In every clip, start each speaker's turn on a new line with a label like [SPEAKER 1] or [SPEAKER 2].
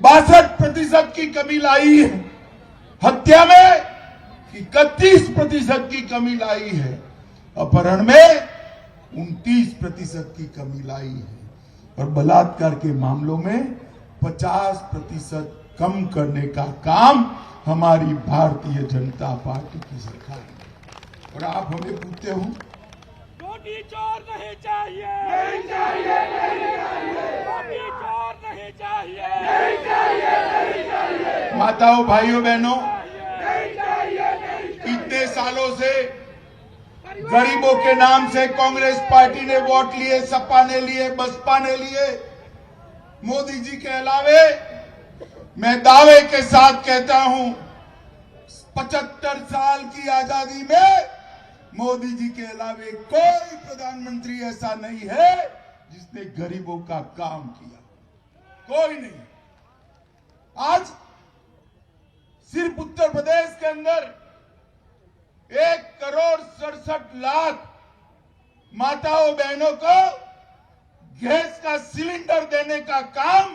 [SPEAKER 1] 62% की कमी लाई है, हत्या में 31% की कमी लाई है, अपहरण में 29% की कमी लाई है और बलात्कार के मामलों में 50% कम करने का काम हमारी भारतीय जनता पार्टी की सरकार है। और आप हमें पूछते हो
[SPEAKER 2] रोटी चोर नहीं चाहिए,
[SPEAKER 3] नहीं चाहिए, नहीं चाहिए,
[SPEAKER 2] रोटी चोर नहीं चाहिए,
[SPEAKER 3] नहीं चाहिए, नहीं चाहिए,
[SPEAKER 1] माताओं भाइयों बहनों,
[SPEAKER 3] नहीं चाहिए, नहीं चाहिए।
[SPEAKER 1] इतने सालों से गरीबों के नाम से कांग्रेस पार्टी ने वोट लिए, सपा ने लिए, बसपा ने लिए। मोदी जी के अलावे मैं दावे के साथ कहता हूं 75 साल की आजादी में मोदी जी के अलावे कोई प्रधानमंत्री ऐसा नहीं है जिसने गरीबों का काम किया, कोई नहीं। आज सिर्फ उत्तर प्रदेश के अंदर 1,67,00,000 माताओं बहनों को गैस का सिलेंडर देने का काम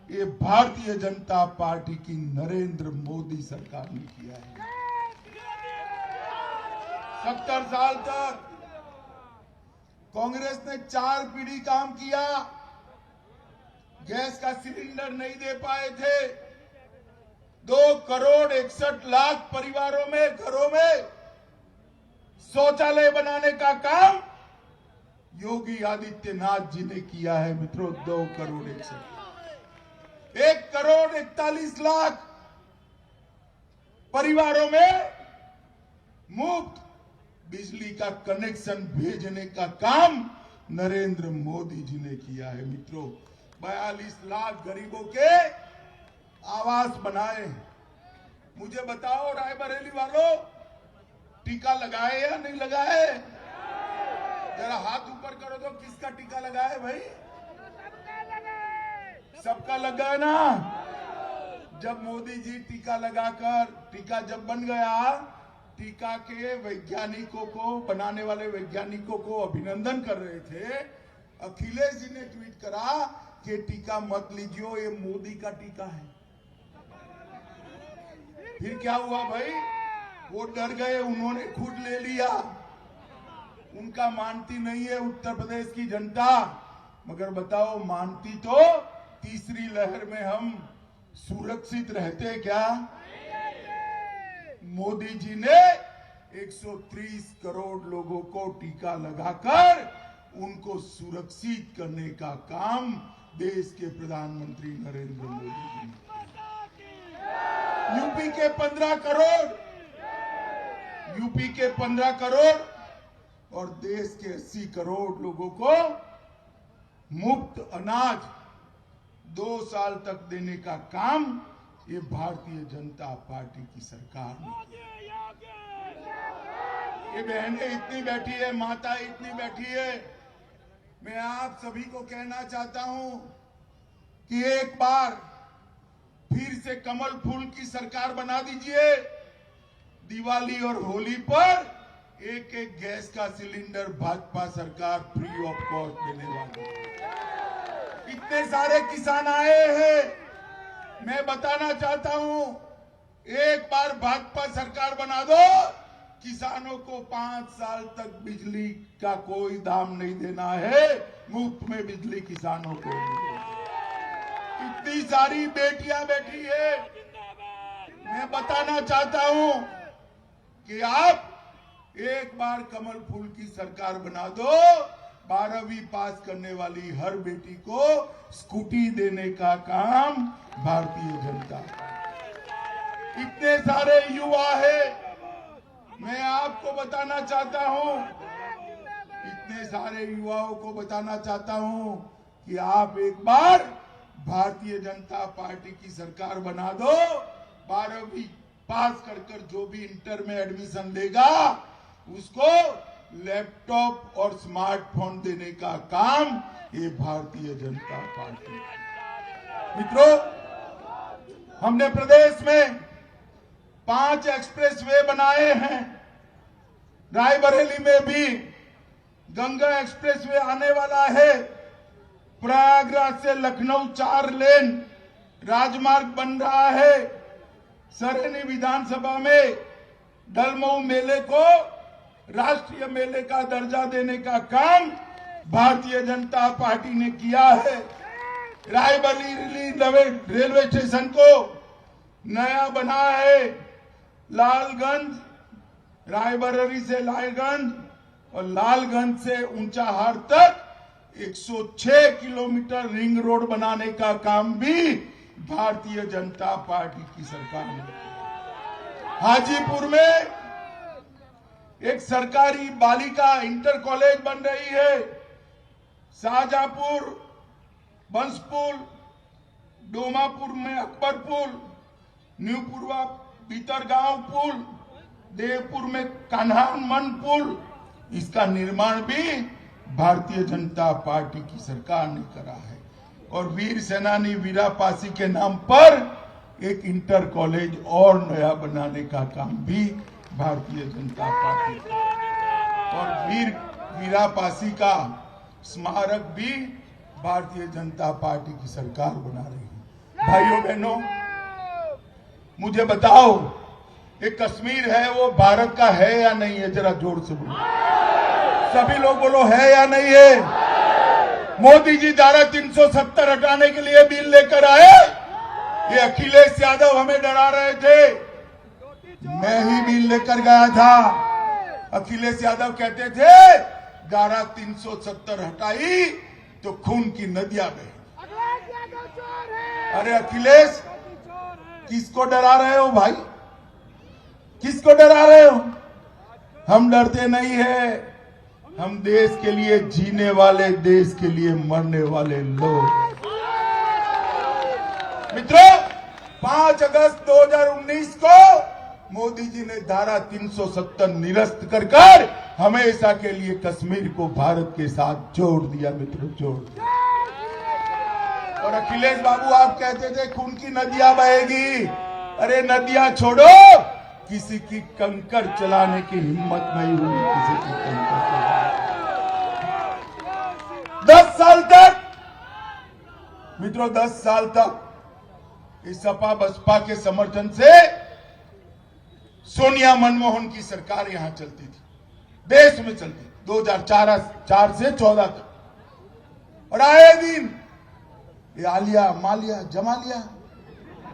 [SPEAKER 1] ये भारतीय जनता पार्टी की नरेंद्र मोदी सरकार ने किया है। 70 साल तक कांग्रेस ने 4 पीढ़ी काम किया, गैस का सिलेंडर नहीं दे पाए थे। 2,61,00,000 परिवारों में, घरों में शौचालय बनाने का काम योगी आदित्यनाथ जी ने किया है मित्रों। 1,41,00,000 परिवारों में मुफ्त बिजली का कनेक्शन भेजने का काम नरेंद्र मोदी जी ने किया है मित्रों। 42 लाख गरीबों के आवास बनाए। मुझे बताओ रायबरेली वालों, टीका लगाए या नहीं लगाए? जरा हाथ ऊपर करो तो किसका टीका लगाए भाई? सबका लगा है ना। जब मोदी जी टीका लगाकर, टीका जब बन गया, टीका के वैज्ञानिकों को, बनाने वाले वैज्ञानिकों को अभिनंदन कर रहे थे। अखिलेश जी ने ट्वीट करा कि टीका मत लीजिए, ये मोदी का टीका है। फिर क्या हुआ भाई? वो डर गए, उन्होंने खुद ले लिया। उनका मानती नहीं है उत्तर प्रदेश की जनता। मगर बताओ, मानती तो तीसरी लहर में हम सुरक्षित रहते क्या? मोदी जी ने 130 करोड़ लोगों को टीका लगाकर उनको सुरक्षित करने का काम देश के प्रधानमंत्री नरेंद्र मोदी जी ने। यूपी के 15 करोड़, यूपी के 15 करोड़ और देश के 80 करोड़ लोगों को मुफ्त अनाज 2 साल तक देने का काम ये भारतीय जनता पार्टी की सरकार ने किया। ये बहनें इतनी बैठी है, माता इतनी बैठी है। मैं आप सभी को कहना चाहता हूं कि एक बार फिर से कमल फूल की सरकार बना दीजिए। दिवाली और होली पर एक एक गैस का सिलेंडर भाजपा सरकार फ्री ऑफ कॉस्ट देने वाली है। इतने सारे किसान आए हैं, मैं बताना चाहता हूं, एक बार भाजपा सरकार बना दो, किसानों को 5 साल तक बिजली का कोई दाम नहीं देना है, मुफ्त में बिजली किसानों को मिलेगी। इतनी सारी बेटियां बैठी है। मैं बताना चाहता हूं कि आप एक बार कमल फूल की सरकार बना दो, 12वीं पास करने वाली हर बेटी को स्कूटी देने का काम भारतीय जनता। इतने सारे युवा है, मैं आपको बताना चाहता हूं, इतने सारे युवाओं को बताना चाहता हूं कि आप एक बार भारतीय जनता पार्टी की सरकार बना दो। 12वीं पास कर जो भी इंटर में एडमिशन लेगा उसको लैपटॉप और स्मार्टफोन देने का काम ये भारतीय जनता पार्टी। मित्रों, हमने प्रदेश में 5 एक्सप्रेसवे बनाए हैं। रायबरेली में भी गंगा एक्सप्रेसवे आने वाला है। प्रयागराज से लखनऊ 4 लेन राजमार्ग बन रहा है। सरेनी विधानसभा में डलमऊ मेले को राष्ट्रीय मेले का दर्जा देने का काम भारतीय जनता पार्टी ने किया है। रायबरेली रेलवे स्टेशन को नया बना है। लालगंज, रायबरेली से लालगंज और लालगंज से ऊंचाहार तक 106 किलोमीटर रिंग रोड बनाने का काम भी भारतीय जनता पार्टी की सरकार ने किया। हाजीपुर में एक सरकारी बालिका इंटर कॉलेज बन रही है। शाहजहांपुर बंसपुल, डोमापुर में अकबर पुल, न्यूपुरवा भीतरगांव पुल, देवपुर में कान्हामन पुल, इसका निर्माण भी भारतीय जनता पार्टी की सरकार ने करा है। और वीर सेनानी वीरा पासी के नाम पर एक इंटर कॉलेज और नया बनाने का काम भी भारतीय जनता पार्टी और वीरा पासी का स्मारक भी भारतीय जनता पार्टी की सरकार बना रही है। भाइयों बहनों, मुझे बताओ, एक कश्मीर है वो भारत का है या नहीं है? जरा जोर से बोलो, सभी लोग बोलो, है या नहीं है? मोदी जी धारा 370 हटाने के लिए बिल लेकर आए। ये अखिलेश यादव हमें डरा रहे थे। मैं ही बिल लेकर गया था। अखिलेश यादव कहते थे धारा 370 हटाई तो खून की नदियां बहे। अरे अखिलेश, किसको डरा रहे हो भाई? किसको डरा रहे हो? हम डरते नहीं है। हम देश के लिए जीने वाले, देश के लिए मरने वाले लोग। मित्रों, 5 अगस्त 2019 को मोदी जी ने धारा 370 निरस्त कर हमेशा के लिए कश्मीर को भारत के साथ जोड़ दिया। मित्रों, जोड़ दिया। और अखिलेश बाबू, आप कहते थे खून की नदियां बहेगी। अरे नदियां छोड़ो, किसी की कंकर चलाने की हिम्मत नहीं हुई। किसी की कंकर चलाने 10 साल तक, मित्रों, 10 साल तक इस सपा बसपा के समर्थन से सोनिया मनमोहन की सरकार यहां चलती थी, देश में चलती, 2004 से 14 तक। और आए दिन ये आलिया मालिया जमालिया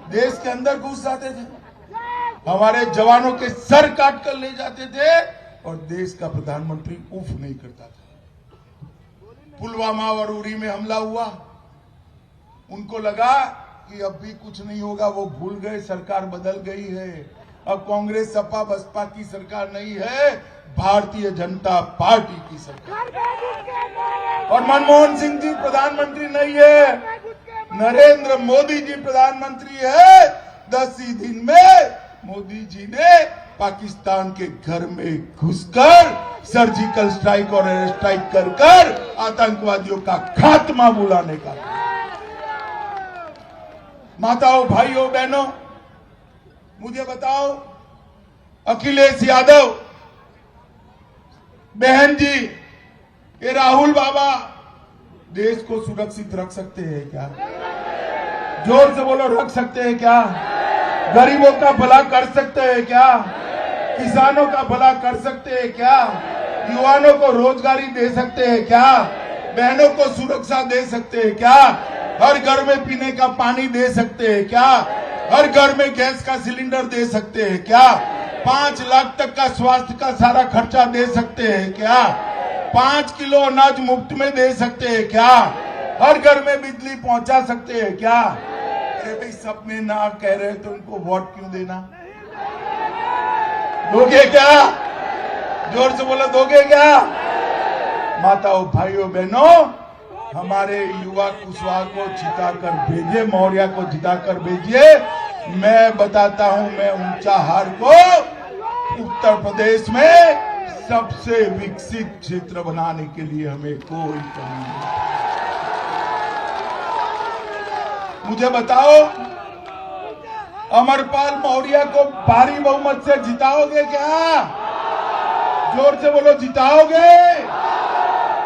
[SPEAKER 1] देश के अंदर घुस जाते थे, हमारे जवानों के सर काट कर ले जाते थे और देश का प्रधानमंत्री उफ नहीं करता था। पुलवामा और उरी में हमला हुआ, उनको लगा कि अब भी कुछ नहीं होगा, वो भूल गए, सरकार बदल गई है। अब कांग्रेस सपा बसपा की सरकार नहीं है, भारतीय जनता पार्टी की सरकार। और मनमोहन सिंह जी प्रधानमंत्री नहीं है, नरेंद्र मोदी जी प्रधानमंत्री है। 10 ही दिन में मोदी जी ने पाकिस्तान के घर में घुसकर सर्जिकल स्ट्राइक और एयर स्ट्राइक कर आतंकवादियों का खात्मा बुलाने का। माताओं, भाइयों, बहनों, मुझे बताओ, अखिलेश यादव, बहन जी, ये राहुल बाबा देश को सुरक्षित रख सकते हैं क्या? जोर से बोलो, रख सकते हैं क्या? गरीबों का भला कर सकते हैं क्या? किसानों का भला कर सकते हैं क्या? युवाओं को रोजगारी दे सकते हैं क्या? बहनों को सुरक्षा दे सकते हैं क्या? हर घर में पीने का पानी दे सकते हैं क्या? हर घर में गैस का सिलेंडर दे सकते हैं क्या? 5 लाख तक का स्वास्थ्य का सारा खर्चा दे सकते हैं क्या? 5 किलो अनाज मुफ्त में दे सकते हैं क्या? हर घर में बिजली पहुंचा सकते हैं क्या? अरे भाई, सपने ना कह रहे तो उनको वोट क्यों देना? दोगे क्या? जोर से बोलो, दोगे क्या? माताओं, भाइयों, बहनों, हमारे युवा कुशवाहा को जिताकर भेजिए, मौर्या को जिताकर भेजिए। मैं बताता हूं, मैं ऊंचाहार को उत्तर प्रदेश में सबसे विकसित क्षेत्र बनाने के लिए हमें कोई कमी नहीं। मुझे बताओ, अमरपाल मौर्य को भारी बहुमत से जिताओगे क्या? जोर से बोलो, जिताओगे?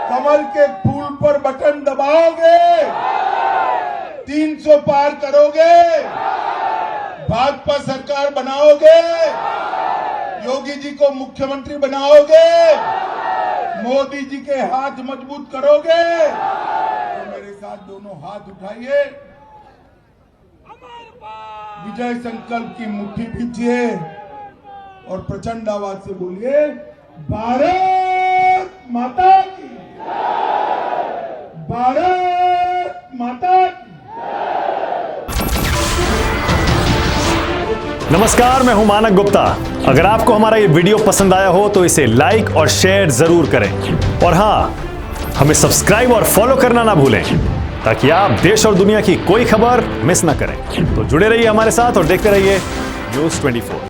[SPEAKER 1] कमल के फूल पर बटन दबाओगे? 300 पार करोगे, भाजपा सरकार बनाओगे, योगी जी को मुख्यमंत्री बनाओगे, मोदी जी के हाथ मजबूत करोगे, तो मेरे साथ दोनों हाथ उठाइए,
[SPEAKER 2] अमर पाल
[SPEAKER 1] विजय संकल्प की मुट्ठी भींचिए और प्रचंड आवाज से बोलिए, भारत माता की, भारत माता की।
[SPEAKER 4] नमस्कार, मैं हूं मानक गुप्ता। अगर आपको हमारा ये वीडियो पसंद आया हो तो इसे लाइक और शेयर जरूर करें और हां, हमें सब्सक्राइब और फॉलो करना ना भूलें ताकि आप देश और दुनिया की कोई खबर मिस ना करें। तो जुड़े रहिए हमारे साथ और देखते रहिए न्यूज़ 24।